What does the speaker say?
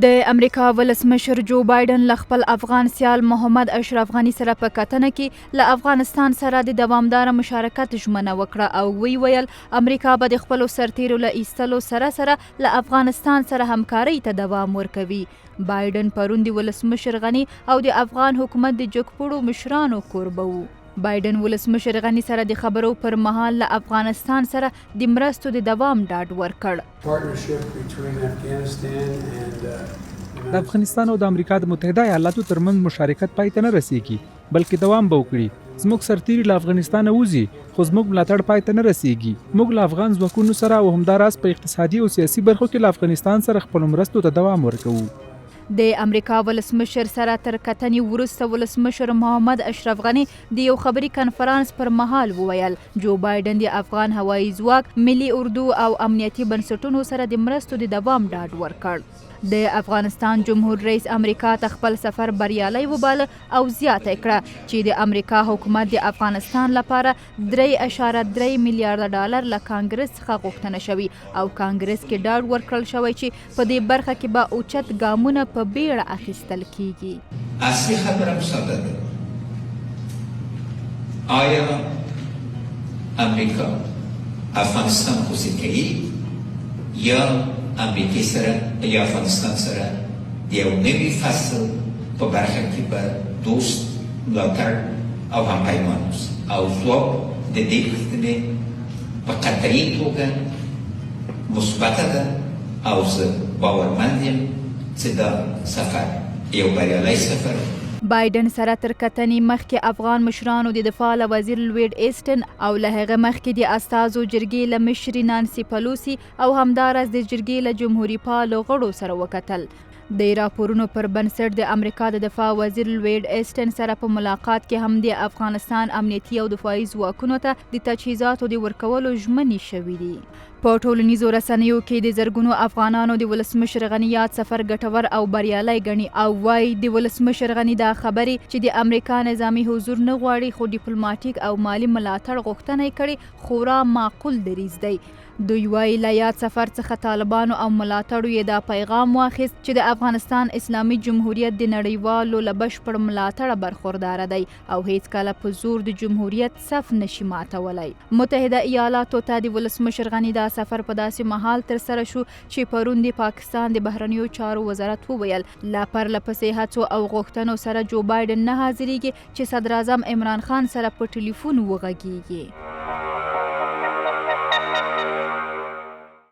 د امریکا ولسمشر جو بایدن له خپل افغان سیال محمد اشرف غني سره په کتنه کې له افغانستان سره د دوامداره مشارکت ژمنه وکړه او وی ویل امریکا به د خپلو سرتیرو له ایستلو سره سره له افغانستان سره همکارۍ ته دوام ورکوي. بایدن پرون د ولسمشر غني او د افغان حکومت د جګپوړو مشرانو کوربه و. بایدن ولسمشر غني سره د خبرو پر مهال له افغانستان سره د مرستو د دوام ډاډ ورکړ. د افغانستان او د امریکا د متحده ایالاتو ترمنځ مشارکت پای ته نه رسیږي بلکې دوام به وکړي. زموږ سرتیري له افغانستان وځي خو زموږ ملاتړ پای ته نه رسیږي. موږ له افغان ځواکونو سره او همداراز په اقتصادي او سیاسي برخو کې له افغانستان سره خپل مرستو ته دوام ورکوو. د امریکا ولسمشر سره تر کتنې وروسته ولسمشر محمد اشرف غني د یو خبري کنفرانس پر مهال وویل جو بایدن د افغان هوایي ځواک، ملي اردو او امنیتي بنسټونو سره د مرستو د دوام ډاډ ورکړ. د افغانستان جمهور رئیس امریکا ته خپل سفر بریالی وباله او زیاته کړه چې د امریکا حکومت د افغانستان لپاره 3.3 میلیارډ ډالر له کانګرس څخه غوښتنه شوې او کانګرس کې ډاډ ورکړل شوی چې په دې برخه کې به اوچت ګامونه په بیړه اخیستل کیږي. اصلي خبره ساده ده. آیا امریکا افغانستان خوشی کوي یا امریکا سره یا افغانستان سره د یو نوي فصل په برخه کې به دوست، ملاتړ او همپیمان اوسي او ځواب د دې پوښتنې په قطعي توګه مثبته ده او زه باورمند یم چې دا سفر یو بریالی سفر. بایدن سره تر کتنې مخکې افغان مشرانو د دفاع له وزیر لوید ایسټن او له هغه مخکې د استازو جرګې له مشرې نانسي پلوسي او همداراز د جرګې له جمهوریت پالو غړو سره وکتل. د راپورونو پر بنسټ د امریکا د دفاع وزیر لوید ایسټن سره په ملاقات کې هم د افغانستان امنیتي او دفاعي ځواکونو ته د تجهیزاتو د ورکولو ژمنې شوې دي. په ټولنیزو رسنیو کې د زرګونو افغانانو د ولسمشر غني یاد سفر ګټور او بریالی ګڼي او وايي د ولسمشر غني دا خبرې چې د امریکا نظامی حضور نه غواړي خو ډیپلوماټیک او مالی ملاتړ غوښتنه یې کړې خورا معقول دریځ دی. دوی وايي له یاد سفر څخه طالبانو او ملاتړو یې دا پیغام واخیست چې د افغانستان اسلامي جمهوریت د نړیوالو له بشپړ ملاتړه برخوردار دی او هیڅکله په زور د جمهوریت صف نشي ماتولی. متحده ایالاتو ته د ولسمشر غني دا سفر په داسې مهال تر سره شو چې پرون د پاکستان د بهرنیو چارو وزارت وویل لا پرلپسې هڅو او غوښتنو سره جو بایدن نه حاضریږي چې صدراعظم عمران خان سره په ټلیفون وغږیږي.